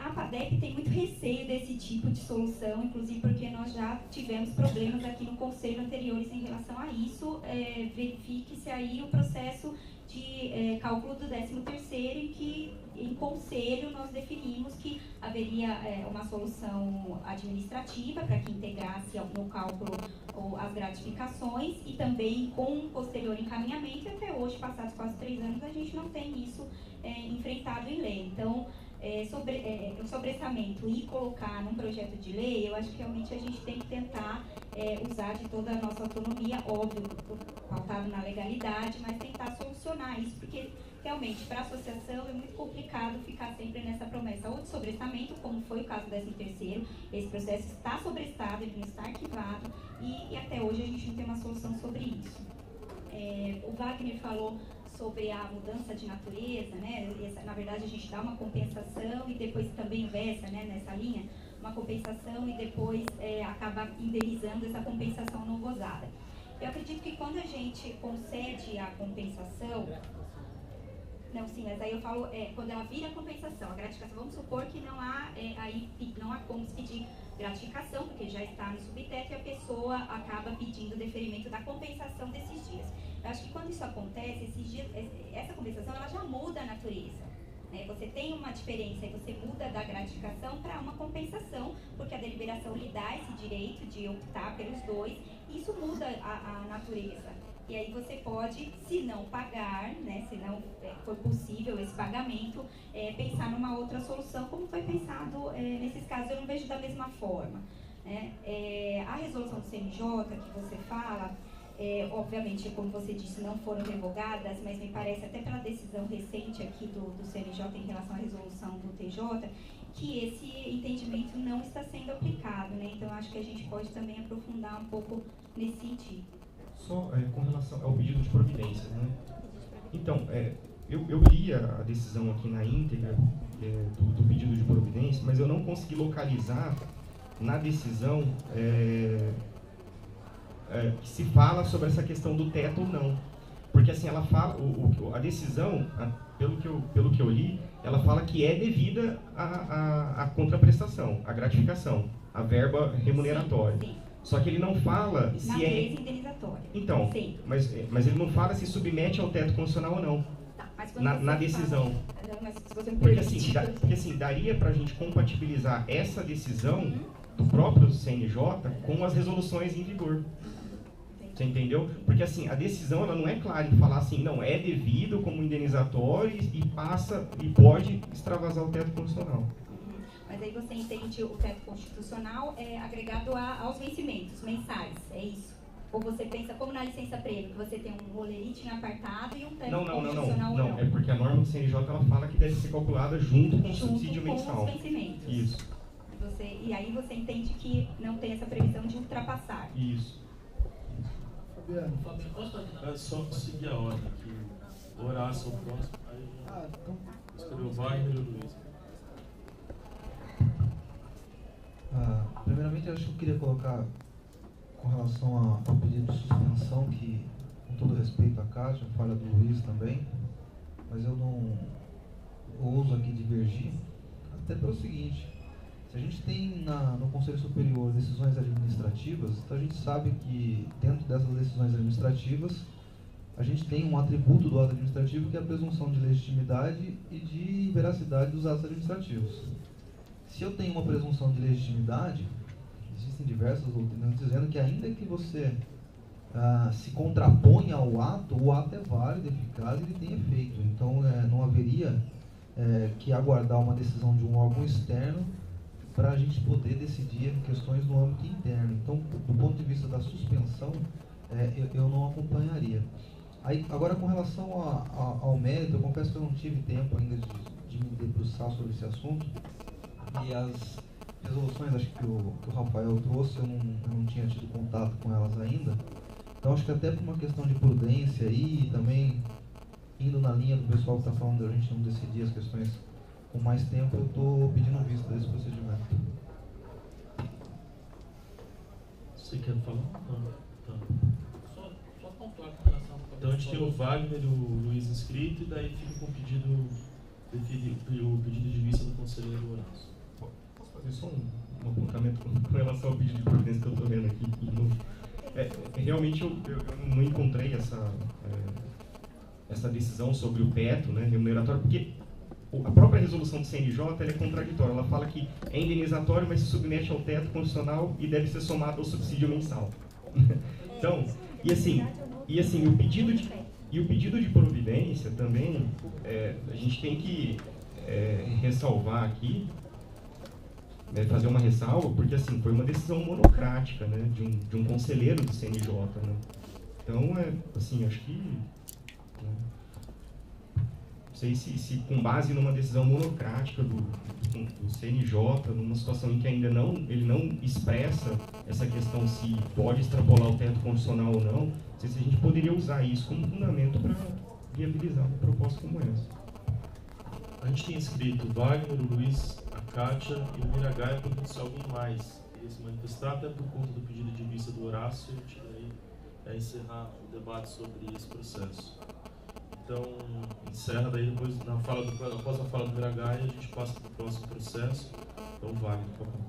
A FADEP tem muito receio desse tipo de solução, inclusive porque nós já tivemos problemas aqui no Conselho anteriores em relação a isso. Verifique-se aí o processo de cálculo do 13º, em que em conselho nós definimos que haveria uma solução administrativa para que integrasse no cálculo as gratificações e também com posterior encaminhamento, e até hoje, passados quase 3 anos, a gente não tem isso enfrentado em lei. Então, o sobrestamento e colocar num projeto de lei, eu acho que realmente a gente tem que tentar usar de toda a nossa autonomia, óbvio, pautado na legalidade, mas tentar solucionar isso, porque realmente para a associação é muito complicado ficar sempre nessa promessa ou de sobrestamento, como foi o caso do 13º, esse processo está sobrestado, ele não está arquivado, e até hoje a gente não tem uma solução sobre isso. O Wagner falou sobre a mudança de natureza, né? Na verdade, a gente dá uma compensação e depois também versa, né, nessa linha, uma compensação e depois acaba indenizando essa compensação não gozada. Eu acredito que quando a gente concede a compensação, não, sim, mas aí eu falo, quando ela vira compensação, a gratificação, vamos supor que não há como se pedir gratificação, porque já está no subteto e a pessoa acaba pedindo deferimento da compensação desses dias. Eu acho que quando isso acontece, esses dias, essa compensação ela já muda a natureza. Né? Você tem uma diferença e você muda da gratificação para uma compensação, porque a deliberação lhe dá esse direito de optar pelos dois, e isso muda a natureza. E aí você pode, se não pagar, né, se não for possível esse pagamento, pensar numa outra solução, como foi pensado nesses casos. Eu não vejo da mesma forma. Né? A resolução do CNJ que você fala, obviamente, como você disse, não foram revogadas, mas me parece, até pela decisão recente aqui do CNJ em relação à resolução do TJ, que esse entendimento não está sendo aplicado. Né? Então, acho que a gente pode também aprofundar um pouco nesse sentido. Só com relação ao pedido de providências, né? Então, eu li a decisão aqui na íntegra do pedido de providência, mas eu não consegui localizar na decisão que se fala sobre essa questão do teto ou não. Porque assim, ela fala, a decisão, pelo que eu li, ela fala que é devida à contraprestação, à gratificação, à verba remuneratória. Sim, sim. Só que ele não fala se indenizatória. Então, mas ele não fala se submete ao teto constitucional ou não. Tá, mas na decisão. Porque assim, daria para a gente compatibilizar essa decisão do próprio CNJ com as resoluções em vigor. Você entendeu? Porque assim, a decisão ela não é clara em falar assim, não, é devido como indenizatório e passa e pode extravasar o teto constitucional. Mas aí você entende o teto constitucional agregado aos vencimentos mensais, é isso? Ou você pensa como na licença-prêmio, que você tem um rolerite em apartado e um teto constitucional? Não, é porque a norma do CNJ ela fala que deve ser calculada junto com o subsídio mensal. Com os vencimentos. Isso. E aí você entende que não tem essa previsão de ultrapassar. Isso. Fabiano, posso fazer? Só seguir a ordem aqui. Horácio, o próximo. Aí escolheu o Wagner e o Luiz. Primeiramente, eu acho que eu queria colocar com relação ao pedido de suspensão, que, com todo respeito à Kátia, falha do Luiz também, mas eu não ouso aqui divergir, até pelo seguinte: se a gente tem no Conselho Superior decisões administrativas, então a gente sabe que dentro dessas decisões administrativas a gente tem um atributo do ato administrativo que é a presunção de legitimidade e de veracidade dos atos administrativos. Se eu tenho uma presunção de legitimidade, existem diversas doutrinas dizendo que ainda que você se contrapõe ao ato, o ato é válido, eficaz e ele tem efeito. Então, não haveria que aguardar uma decisão de um órgão externo para a gente poder decidir questões no âmbito interno. Então, do ponto de vista da suspensão, eu não acompanharia. Aí, agora, com relação ao mérito, eu confesso que eu não tive tempo ainda de me debruçar sobre esse assunto, e as resoluções, acho que o Rafael trouxe, eu não tinha tido contato com elas ainda. Então, acho que até por uma questão de prudência aí, e também indo na linha do pessoal que está falando da gente não decidir as questões com mais tempo, eu estou pedindo vista desse procedimento. Você quer falar? Tá. Só pontuar com relação ao... Então a gente tem o Wagner e o Luiz inscrito, e daí fica com o pedido de vista do conselheiro Horácio. Posso fazer só um apontamento com relação ao pedido de providência que eu estou vendo aqui? Realmente eu não encontrei essa decisão sobre o teto, né, remuneratório, porque a própria resolução do CNJ ela é contraditória. Ela fala que é indenizatório, mas se submete ao teto constitucional e deve ser somado ao subsídio mensal. Então, e assim, o pedido de providência também, a gente tem que ressalvar aqui, fazer uma ressalva, porque assim, foi uma decisão monocrática, né, de um conselheiro do CNJ, né? Então, assim, acho que... Não sei se com base numa decisão monocrática do CNJ, numa situação em que ainda ele não expressa essa questão se pode extrapolar o teto constitucional ou não, não sei se a gente poderia usar isso como fundamento para viabilizar uma proposta como essa. A gente tem escrito o Wagner, o Luiz, a Kátia e o Miragaia, para se alguém mais queria se manifestar, até por conta do pedido de vista do Horácio, a gente vai encerrar o debate sobre esse processo. Então, encerra daí depois, após a fala do Miragaia, a gente passa para o próximo processo. Então, Wagner, por favor.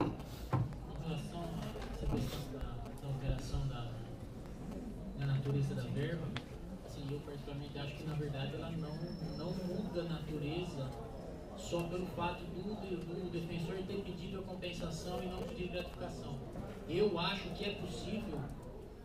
Com relação a essa questão da alteração da natureza da verba, assim, eu particularmente acho que, na verdade, ela não muda a natureza só pelo fato do defensor ter pedido a compensação e não pedir gratificação. Eu acho que é possível,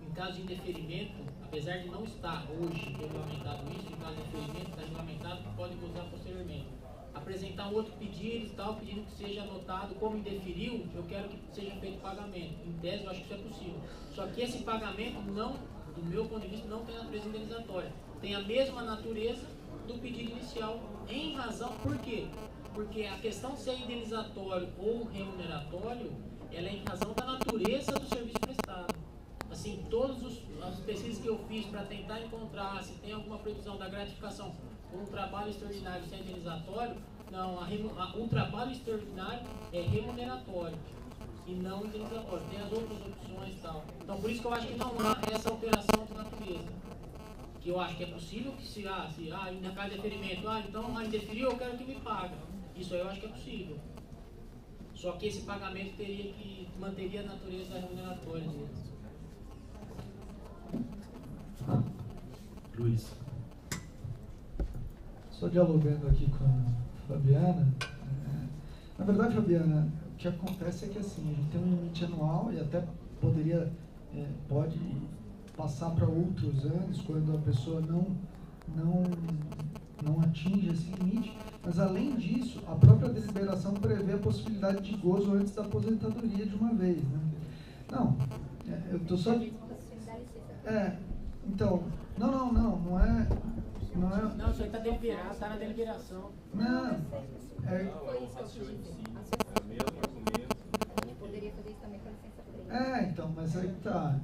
em caso de indeferimento, apesar de não estar hoje regulamentado isso, em caso de indeferimento está regulamentado, pode gozar posteriormente. Apresentar um outro pedido e tal, pedindo que seja anotado como indeferiu, eu quero que seja feito pagamento. Em tese, eu acho que isso é possível. Só que esse pagamento não, do meu ponto de vista, não tem natureza indenizatória. Tem a mesma natureza do pedido inicial, em razão, por quê? Porque a questão de ser indenizatório ou remuneratório, ela é em razão da natureza do serviço prestado. Assim, todas as pesquisas que eu fiz para tentar encontrar se tem alguma previsão da gratificação por um trabalho extraordinário sem indenizatório, não, o trabalho extraordinário é remuneratório e não indenizatório. Tem as outras opções e tal. Então, por isso que eu acho que não há essa alteração de natureza. Que eu acho que é possível que se ainda cai deferimento, então indeferiu, eu quero que me pague. Isso aí eu acho que é possível. Só que esse pagamento manteria a natureza remuneratória. Luiz. Só dialogando aqui com a Fabiana. Na verdade, Fabiana, o que acontece é que assim, a gente tem um limite anual e até pode passar para outros anos quando a pessoa não atinge esse limite, mas além disso, a própria deliberação prevê a possibilidade de gozo antes da aposentadoria de uma vez, né? Não, eu estou só... então, não é... Não, isso aí está deliberado, está na deliberação. Não, Foi isso que eu quis dizer. É o mesmo argumento. A gente poderia fazer isso também com a licença prêmio. então, mas aí tá.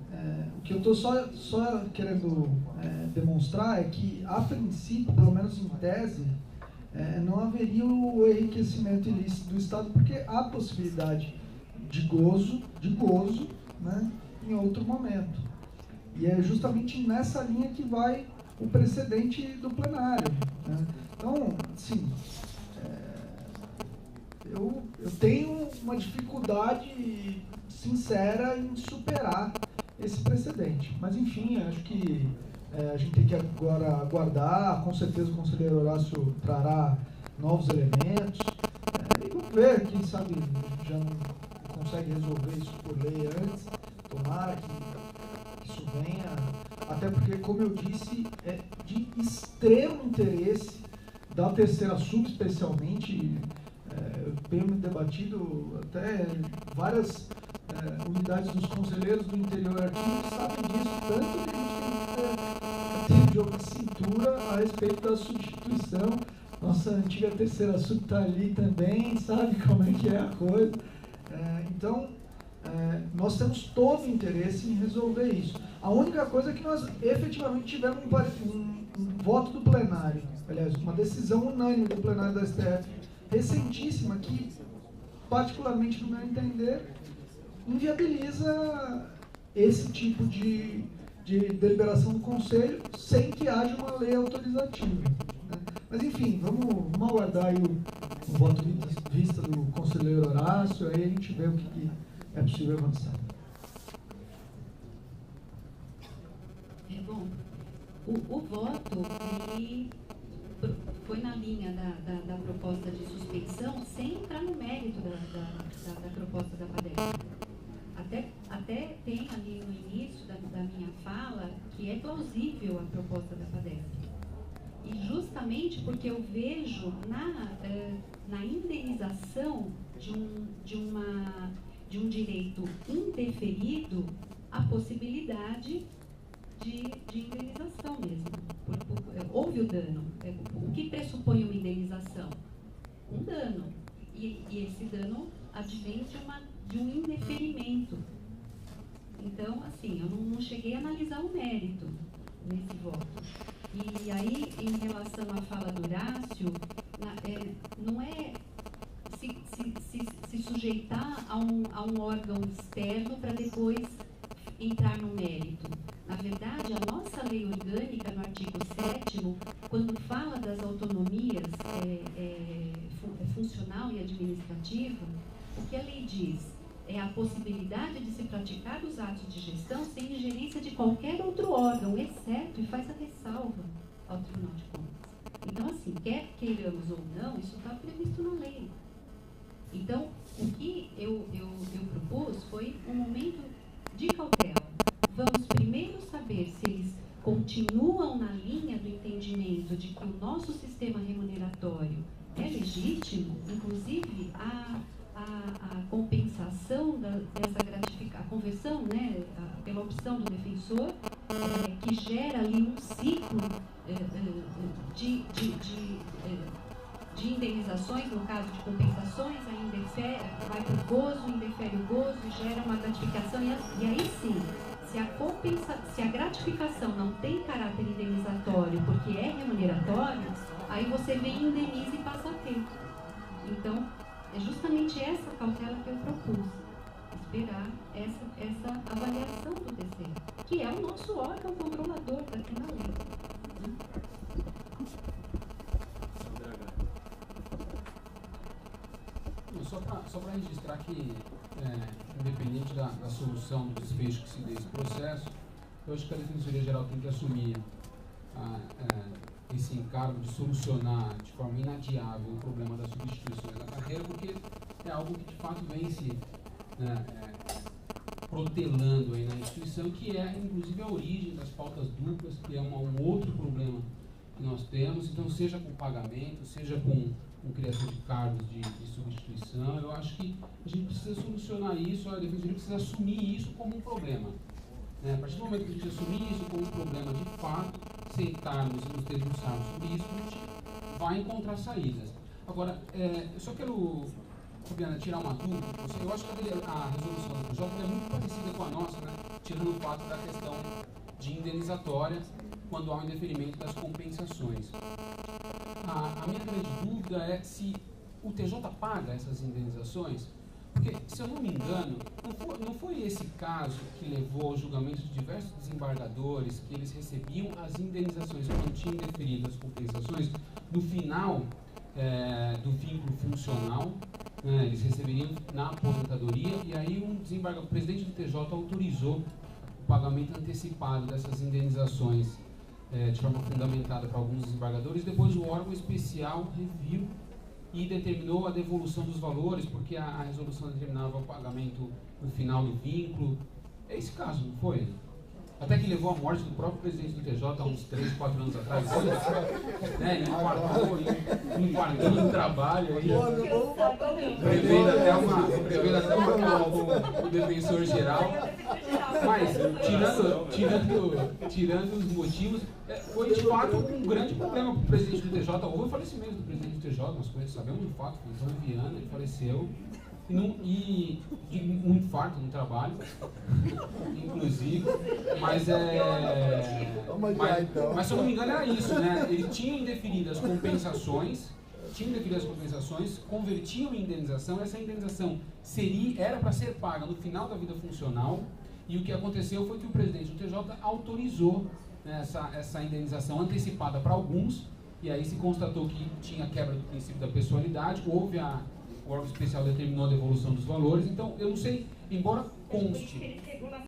O que eu estou só querendo demonstrar é que, a princípio, pelo menos em tese, não haveria o enriquecimento ilícito do Estado, porque há possibilidade de gozo, né, em outro momento. E é justamente nessa linha que vai o precedente do plenário, né? Então, sim, eu tenho uma dificuldade sincera em superar esse precedente. Mas, enfim, acho que a gente tem que agora aguardar. Com certeza o conselheiro Horácio trará novos elementos. E vamos ver, quem sabe já não consegue resolver isso por lei antes. Tomara que venha, até porque, como eu disse, é de extremo interesse da terceira sub, especialmente, tenho debatido até várias unidades dos conselheiros do interior aqui sabem disso, tanto que a gente tem que ter jogo de cintura a respeito da substituição. Nossa antiga terceira sub está ali também, sabe como é que é a coisa. Então, nós temos todo o interesse em resolver isso. A única coisa é que nós efetivamente tivemos um voto do plenário, aliás, uma decisão unânime do plenário da STF, recentíssima, que, particularmente no meu entender, inviabiliza esse tipo de deliberação do Conselho sem que haja uma lei autorizativa. Mas, enfim, vamos aguardar aí o voto de vista do conselheiro Horácio, aí a gente vê o que é possível avançar. Bom, o voto, ele foi na linha da proposta de suspensão, sem entrar no mérito da proposta da FADEP. Até tem ali no início da minha fala que é plausível a proposta da FADEP. E justamente porque eu vejo na indenização de um direito indeferido a possibilidade de indenização mesmo. Houve o dano. O que pressupõe uma indenização? Um dano. E esse dano advém de um indeferimento. Então, assim, eu não cheguei a analisar o mérito nesse voto. E aí, em relação à fala do Horácio, não é se sujeitar a um órgão externo para depois entrar no mérito. Na verdade, a nossa lei orgânica, no artigo 7º, quando fala das autonomias funcional e administrativa, o que a lei diz é a possibilidade de se praticar os atos de gestão sem ingerência de qualquer outro órgão, exceto, e faz a ressalva ao Tribunal de Contas. Então, assim, quer queiramos ou não, isso está previsto na lei. Então, o que eu propus foi um momento de cautela. Vamos primeiro saber se eles continuam na linha do entendimento de que o nosso sistema remuneratório é legítimo, inclusive a compensação dessa gratificação, a conversão, né, pela opção do defensor, que gera ali um ciclo de indenizações, no caso de compensações, ainda vai para o gozo, indefere o gozo e gera uma gratificação, e aí sim, se a gratificação não tem caráter indenizatório porque é remuneratório, aí você vem, indeniza e passa a ter. Então, é justamente essa cautela que eu propus, esperar essa avaliação do TCE, que é o nosso órgão controlador daqui na lei. Só para registrar que, independente da solução do desfecho que se dê esse processo, eu acho que a Defensoria Geral tem que assumir esse encargo de solucionar de forma inadiável o problema das substituições da carreira, porque é algo que de fato vem se protelando aí na instituição, que é inclusive a origem das pautas duplas, que é um outro problema que nós temos. Então, seja com pagamento, seja com criação de cargos de substituição, eu acho que a gente precisa solucionar isso, a Defensoria precisa assumir isso como um problema. A partir do momento que a gente assumir isso como um problema de fato, sentarmos e nos debruçarmos sobre isso, a gente vai encontrar saídas. Agora, eu só quero, Fabiana, tirar uma dúvida. Eu acho que a resolução do PJ é muito parecida com a nossa, né? Tirando o fato da questão de indenizatória quando há um indeferimento das compensações. A minha grande dúvida é se o TJ paga essas indenizações, porque, se eu não me engano, não foi esse caso que levou ao julgamento de diversos desembargadores que eles recebiam as indenizações quando tinham indeferido as compensações no final do vínculo funcional, né, eles receberiam na aposentadoria, e aí o presidente do TJ autorizou o pagamento antecipado dessas indenizações de forma fundamentada para alguns desembargadores. Depois o órgão especial reviu e determinou a devolução dos valores, porque a resolução determinava o pagamento no final do vínculo. É esse caso, não foi? até que levou à morte do próprio presidente do TJ há uns 3, 4 anos atrás. Né? Ele infartou no trabalho. Prevendo até uma causa com o defensor geral. Mas, tirando os motivos, foi de fato um grande problema para o presidente do TJ. Houve o falecimento do presidente do TJ, nós sabemos de fato, o Antônio Viana, ele faleceu. E um infarto no trabalho, inclusive, mas se eu não me engano era isso, né? Ele tinha indeferidas compensações, convertiam em indenização, essa indenização era para ser paga no final da vida funcional, e o que aconteceu foi que o presidente do TJ autorizou, né, essa indenização antecipada para alguns, e aí se constatou que tinha quebra do princípio da pessoalidade, o órgão especial determinou a devolução dos valores, então eu não sei, embora conste.